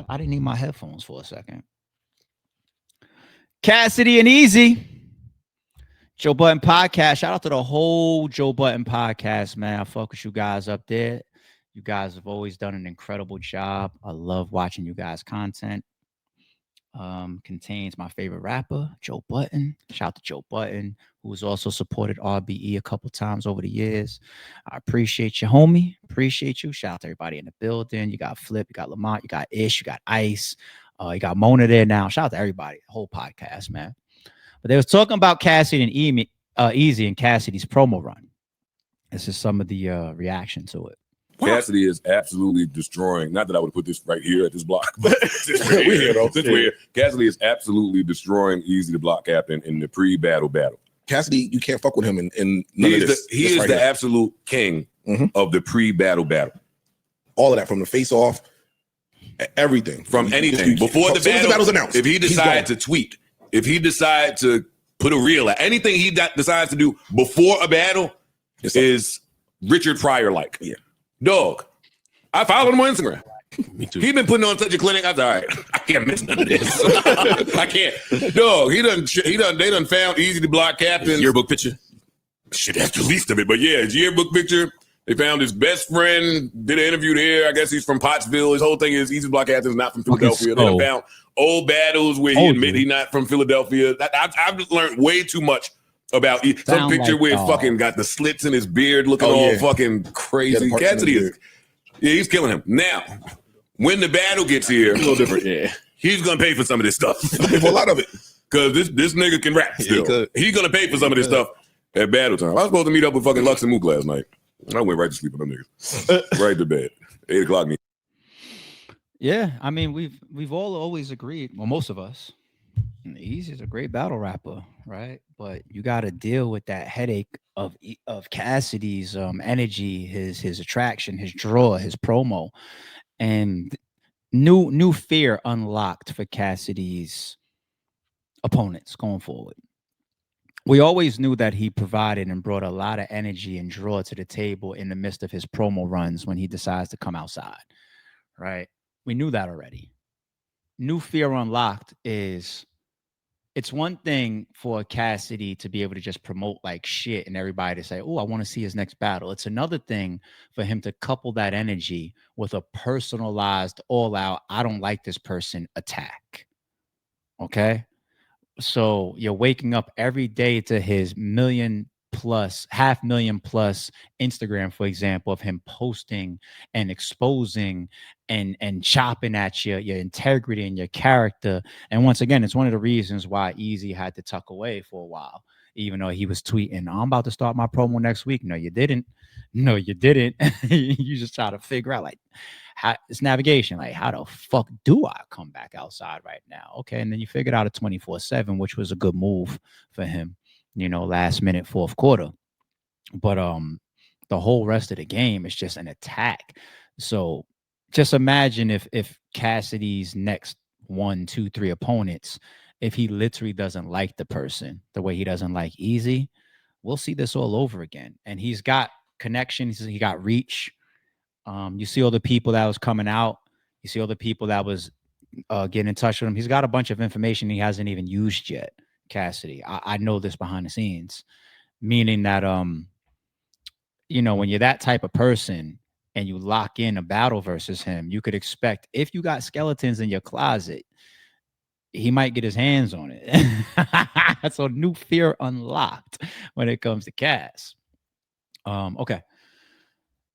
I didn't need my headphones for a second. Cassidy and Eazy. Joe Budden Podcast. Shout out to the whole Joe Budden Podcast, man. I fuck with you guys up there. You guys have always done an incredible job. I love watching you guys' content. Contains my favorite rapper, Joe Budden. Shout out to Joe Budden, who has also supported RBE a couple times over the years. I appreciate you, homie. Appreciate you. Shout out to everybody in the building. You got Flip, you got Lamont, you got Ish, you got Ice, you got Mona there now. Shout out to everybody, the whole podcast, man. But they was talking about Cassidy and Eazy and Cassidy's promo run. This is some of the reaction to it. Cassidy is absolutely destroying. Not that I would put this right here at this block, but since we're here, Cassidy is absolutely destroying Eazy The Block Captain in the pre-battle battle. Cassidy, you can't fuck with him in none of this. He is the absolute king of the pre-battle battle. All of that, from the face-off, everything. From anything. Before the battle's announced. If he decides to tweet, if he decides to put a reel at anything he decides to do before a battle is Richard Pryor-like. Yeah. Dog, I followed him on Instagram. Me too. He been putting on such a clinic. I was all right. I can't miss none of this. I can't. Dog, they done found Eazy The Block Captain. Yearbook picture. Shit, that's the least of it. But yeah, his yearbook picture. They found his best friend, did an interview there. I guess he's from Pottsville. His whole thing is Eazy The Block Captain is not from Philadelphia. They found old battles where he admit he's not from Philadelphia. I've just learned way too much about some picture where he fucking got the slits in his beard looking all fucking crazy. Cassidy is, he's killing him. Now, when the battle gets here, a little different. Yeah, he's gonna pay for some of this stuff. For a lot of it, because this nigga can rap still. He's gonna pay for some of this stuff at battle time. I was supposed to meet up with fucking Lux and Mook last night. I went right to sleep with them niggas. Right to bed. 8 o'clock. Yeah, I mean, we've all always agreed. Well, most of us. Eazy's a great battle rapper, right? But you got to deal with that headache of Cassidy's energy, his attraction, his draw, his promo, and new fear unlocked for Cassidy's opponents going forward. We always knew that he provided and brought a lot of energy and draw to the table in the midst of his promo runs when he decides to come outside, right? We knew that already. New fear unlocked is, it's one thing for Cassidy to be able to just promote like shit and everybody to say, oh, I want to see his next battle. It's another thing for him to couple that energy with a personalized, all out, I don't like this person attack. Okay? So you're waking up every day to his 500,000+ Instagram, for example, of him posting and exposing and chopping at your integrity and your character. And once again, it's one of the reasons why Eazy had to tuck away for a while, even though he was tweeting, I'm about to start my promo next week. No, you didn't. No, you didn't. You just try to figure out like how it's navigation. Like, how the fuck do I come back outside right now? Okay. And then you figured out a 24/7, which was a good move for him, last minute, fourth quarter. But the whole rest of the game is just an attack. So just imagine if Cassidy's next 1, 2, 3 opponents, if he literally doesn't like the person the way he doesn't like Eazy, we'll see this all over again. And he's got connections. He got reach. You see all the people that was coming out. You see all the people that was getting in touch with him. He's got a bunch of information he hasn't even used yet, Cassidy. I know this behind the scenes, meaning that, when you're that type of person and you lock in a battle versus him, you could expect, if you got skeletons in your closet, he might get his hands on it. So new fear unlocked when it comes to Cass. Okay.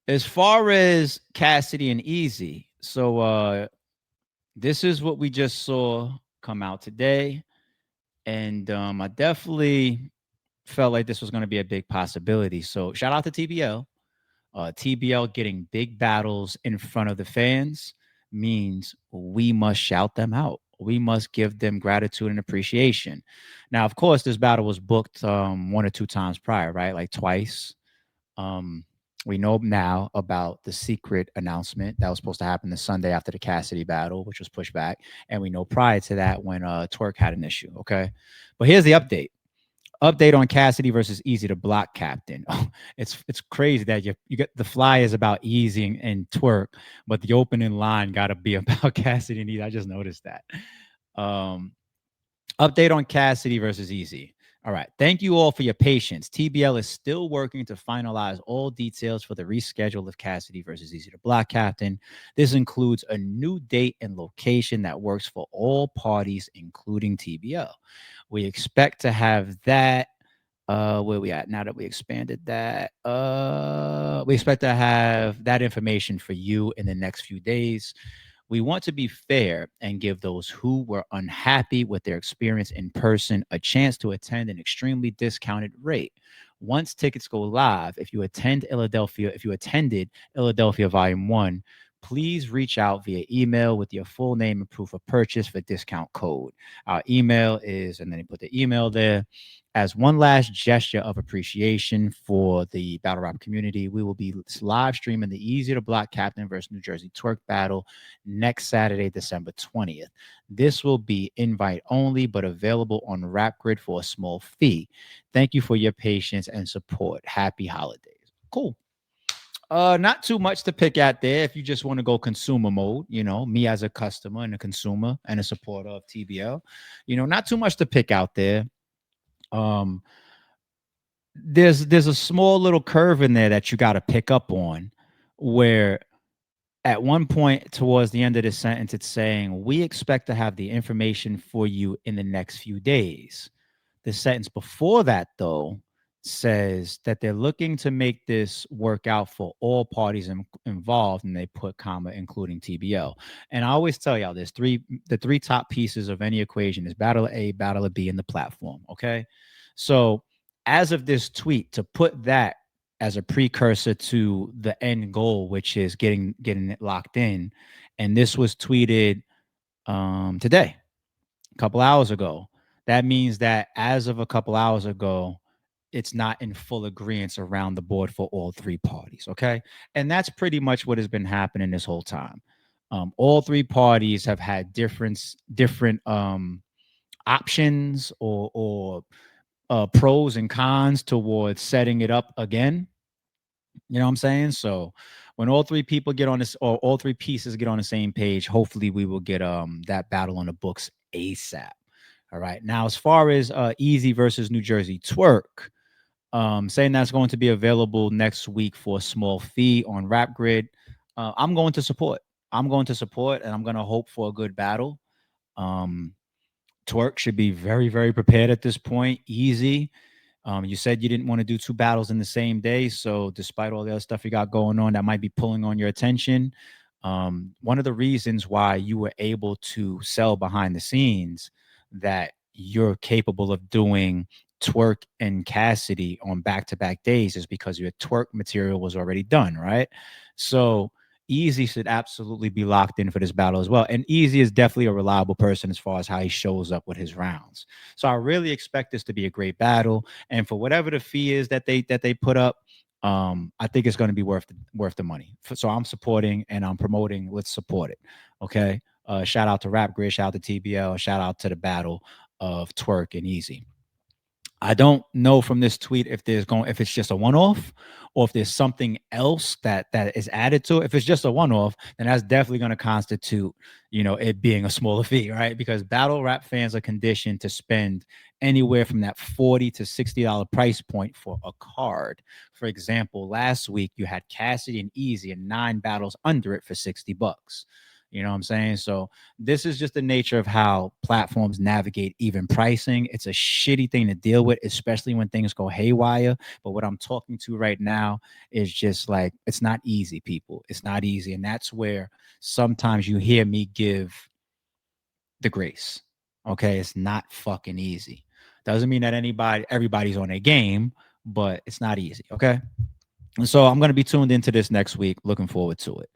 As far as Cassidy and Eazy, so this is what we just saw come out today. And I definitely felt like this was going to be a big possibility. So shout out to TBL. TBL getting big battles in front of the fans means we must shout them out. We must give them gratitude and appreciation. Now, of course, this battle was booked 1 or 2 times prior, right? Like twice. We know now about the secret announcement that was supposed to happen the Sunday after the Cassidy battle, which was pushed back. And we know prior to that when Twork had an issue, okay? But here's the update. Update on Cassidy versus Eazy the Block Captain. It's crazy that you get the flyers about Eazy and Twork, but the opening line got to be about Cassidy and Eazy. I just noticed that. Um, Update on Cassidy versus Eazy. All right. Thank you all for your patience. TBL is still working to finalize all details for the reschedule of Cassidy versus Eazy the Block Captain. This includes a new date and location that works for all parties, including TBL. We expect to have that. Where we at now that we expanded that? We expect to have that information for you in the next few days. We want to be fair and give those who were unhappy with their experience in person a chance to attend an extremely discounted rate. Once tickets go live, if you attended Philadelphia Volume 1, please reach out via email with your full name and proof of purchase for discount code. Our email is, and then you put the email there. As one last gesture of appreciation for the battle rap community, we will be live streaming the Eazy The Block Captain versus NuJersey Twork battle next Saturday, December 20th. This will be invite only, but available on RapGrid for a small fee. Thank you for your patience and support. Happy holidays. Cool. Not too much to pick at there if you just want to go consumer mode, me as a customer and a consumer and a supporter of TBL. Not too much to pick out there. Um, there's a small little curve in there that you got to pick up on where at one point towards the end of the sentence it's saying we expect to have the information for you in the next few days. The sentence before that though says that they're looking to make this work out for all parties involved, and they put comma including TBL. And I always tell y'all there's the three top pieces of any equation is battle A, battle B, and the platform. Okay, so as of this tweet, to put that as a precursor to the end goal, which is getting it locked in, and this was tweeted today, a couple hours ago. That means that as of a couple hours ago, it's not in full agreement around the board for all three parties. Okay. And that's pretty much what has been happening this whole time. All three parties have had different options or pros and cons towards setting it up again. You know what I'm saying? So when all three people get on this, or all three pieces get on the same page, hopefully we will get that battle on the books ASAP. All right. Now, as far as Eazy versus NuJersey Twork, saying that's going to be available next week for a small fee on RapGrid. I'm going to support. I'm going to support, and I'm going to hope for a good battle. Twork should be very, very prepared at this point. Eazy. You said you didn't want to do two battles in the same day. So despite all the other stuff you got going on that might be pulling on your attention, one of the reasons why you were able to sell behind the scenes that you're capable of doing Twork and Cassidy on back-to-back days is because your Twork material was already done, right? So Eazy should absolutely be locked in for this battle as well. And Eazy is definitely a reliable person as far as how he shows up with his rounds. So I really expect this to be a great battle. And for whatever the fee is that they put up, I think it's going to be worth the money. So I'm supporting and I'm promoting. Let's support it. Okay. Shout out to RapGrid, shout out to TBL, shout out to the battle of Twork and Eazy. I don't know from this tweet if it's just a one-off or if there's something else that is added to it. If it's just a one-off, then that's definitely going to constitute, it being a smaller fee, right? Because battle rap fans are conditioned to spend anywhere from that $40 to $60 price point for a card. For example, last week you had Cassidy and Eazy and 9 battles under it for $60. You know what I'm saying? So this is just the nature of how platforms navigate even pricing. It's a shitty thing to deal with, especially when things go haywire. But what I'm talking to right now is just like, it's not easy, people. It's not easy. And that's where sometimes you hear me give the grace. Okay. It's not fucking easy. Doesn't mean that everybody's on a game, but it's not easy. Okay. And so I'm going to be tuned into this next week. Looking forward to it.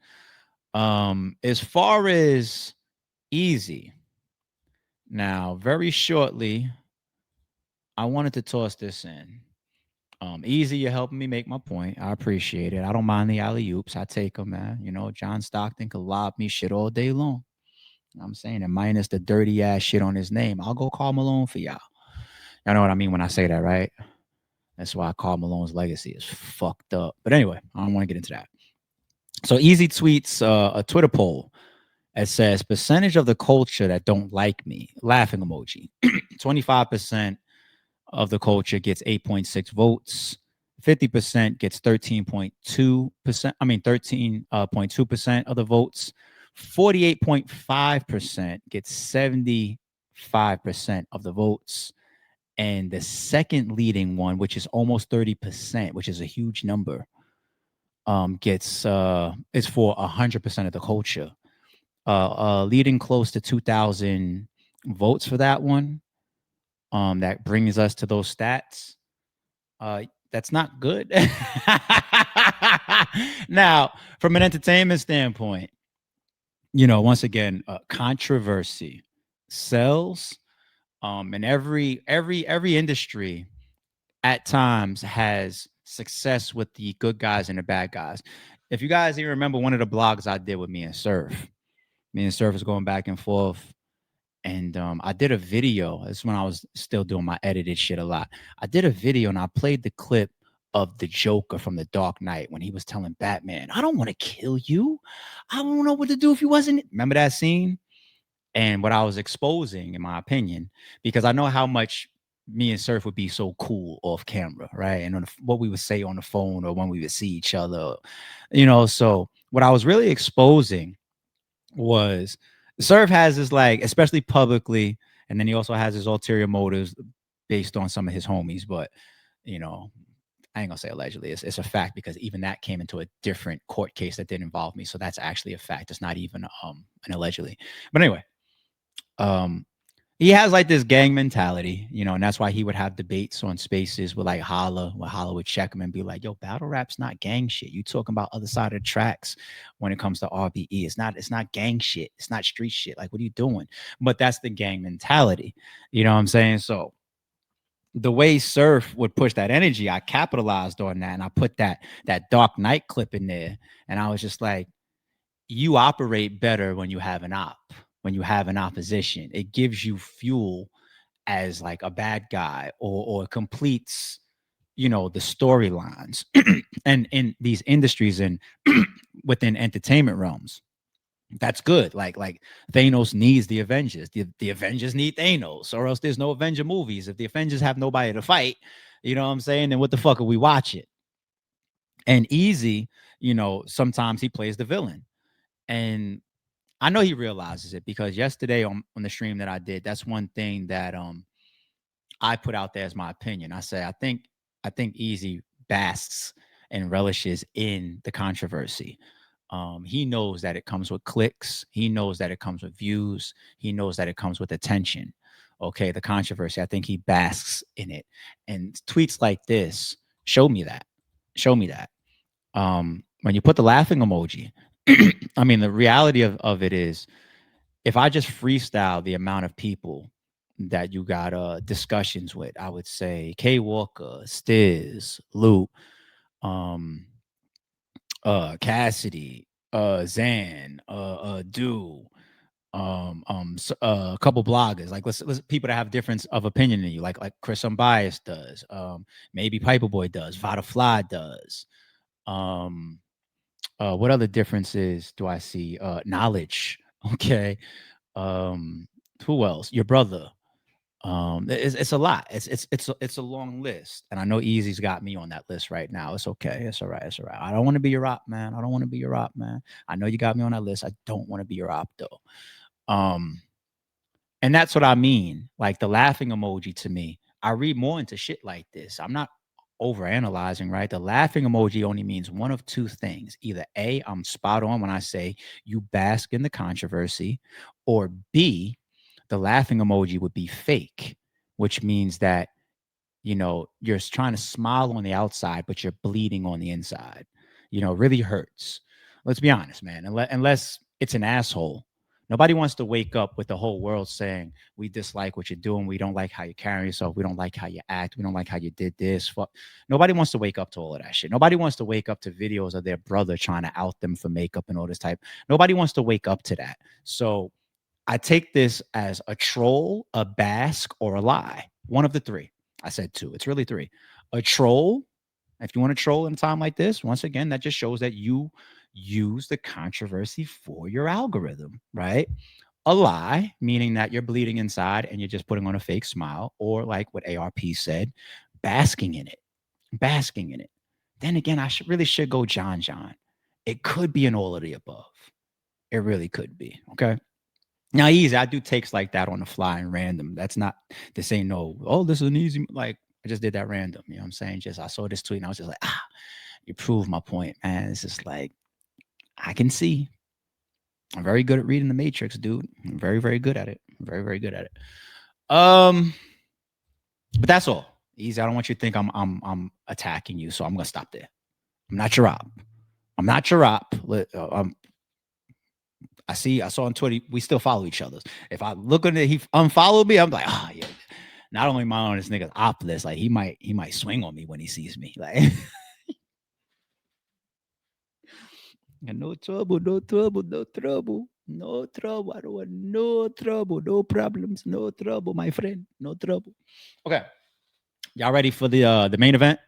As far as Eazy, now very shortly, I wanted to toss this in. Eazy, you're helping me make my point. I appreciate it. I don't mind the alley oops. I take them, man. John Stockton could lob me shit all day long. I'm saying, and minus the dirty ass shit on his name, I'll go call Malone for y'all. Y'all know what I mean when I say that, right? That's why I call Malone's legacy is fucked up. But anyway, I don't want to get into that. So Eazy tweets a Twitter poll. It says percentage of the culture that don't like me, laughing emoji. 25% of the culture gets 8.6 votes. 50% gets 13.2%. I mean 13.2% of the votes. 48.5% gets 75% of the votes. And the second leading one, which is almost 30%, which is a huge number, gets is for 100% of the culture. Leading close to 2,000 votes for that one. That brings us to those stats. That's not good. Now, from an entertainment standpoint, once again, controversy sells. And every industry at times has success with the good guys and the bad guys. If you guys even remember one of the blogs I did with me and Surf was going back and forth. And I did a video. This is when I was still doing my edited shit a lot. I did a video and I played the clip of the Joker from The Dark Knight when he was telling Batman, I don't want to kill you. I don't know what to do if you wasn't. Remember that scene? And what I was exposing, in my opinion, because I know how much me and Surf would be so cool off camera, right? And what we would say on the phone or when we would see each other, So what I was really exposing was Surf has this, like, especially publicly, and then he also has his ulterior motives based on some of his homies. But I ain't gonna say allegedly. It's a fact because even that came into a different court case that didn't involve me. So that's actually a fact. It's not even an allegedly. But anyway, um, he has like this gang mentality, and that's why he would have debates on spaces with like Holla, where Holla would check him and be like, yo, battle rap's not gang shit. You talking about other side of the tracks when it comes to RBE. It's not gang shit. It's not street shit. Like, what are you doing? But that's the gang mentality. You know what I'm saying? So the way Surf would push that energy, I capitalized on that and I put that Dark Knight clip in there. And I was just like, you operate better when you have an op, when you have an opposition. It gives you fuel as like a bad guy, or completes, the storylines. And in these industries and within entertainment realms, that's good. Like Thanos needs the Avengers. The Avengers need Thanos, or else there's no Avenger movies. If the Avengers have nobody to fight, you know what I'm saying? Then what the fuck are we watching? And Eazy, sometimes he plays the villain. And I know he realizes it because yesterday on the stream that I did, that's one thing that I put out there as my opinion. I say I think Eazy basks and relishes in the controversy. He knows that it comes with clicks. He knows that it comes with views. He knows that it comes with attention. Okay, the controversy. I think he basks in it. And tweets like this show me that. Show me that. When you put the laughing emoji, I mean, the reality of it is, if I just freestyle the amount of people that you got discussions with, I would say K Walker, Stiz, Luke, um, Cassidy, Zan, Do, a couple bloggers, like let's people that have difference of opinion than you, like Chris Unbiased does, maybe Piper Boy does, Vada Fly does. Um, what other differences do I see? Knowledge, okay. Um, who else? Your brother. It's a lot. It's a long list, and I know Easy's got me on that list right now. It's okay. It's all right. It's all right. I don't want to be your op, man. I don't want to be your op, man. I know you got me on that list. I don't want to be your op though. Um, and that's what I mean. Like the laughing emoji to me, I read more into shit like this. I'm not over analyzing, right? The laughing emoji only means one of two things. Either A, I'm spot on when I say you bask in the controversy, or B, the laughing emoji would be fake, which means that, you're trying to smile on the outside, but you're bleeding on the inside. It really hurts. Let's be honest, man. Unless it's an asshole. Nobody wants to wake up with the whole world saying, we dislike what you're doing. We don't like how you carry yourself. We don't like how you act. We don't like how you did this. Fuck. Nobody wants to wake up to all of that shit. Nobody wants to wake up to videos of their brother trying to out them for makeup and all this type. Nobody wants to wake up to that. So I take this as a troll, a bask, or a lie. One of the three. I said 2. It's really 3. A troll. If you want to troll in a time like this, once again, that just shows that you use the controversy for your algorithm, right? A lie, meaning that you're bleeding inside and you're just putting on a fake smile, or like what ARP said, basking in it, basking in it. Then again, I should go John. It could be an all of the above. It really could be. Okay. Now, easy. I do takes like that on the fly and random. That's not to say no. Oh, this is an easy. Like I just did that random. You know what I'm saying? Just I saw this tweet and I was just like, you prove my point, man. It's just like I can see. I'm very good at reading the Matrix, dude. I'm very, very good at it. Very, very good at it. But that's all. Easy. I don't want you to think I'm attacking you, so I'm gonna stop there. I'm not your op. I'm not your op. I saw on Twitter, we still follow each other. If I look at it, he unfollowed me, I'm like, yeah. Not only am I on this nigga's op list, like he might swing on me when he sees me. Like no trouble, no trouble, no trouble, no trouble. I don't want no trouble, no problems, no trouble, my friend, no trouble. Okay. Y'all ready for the main event?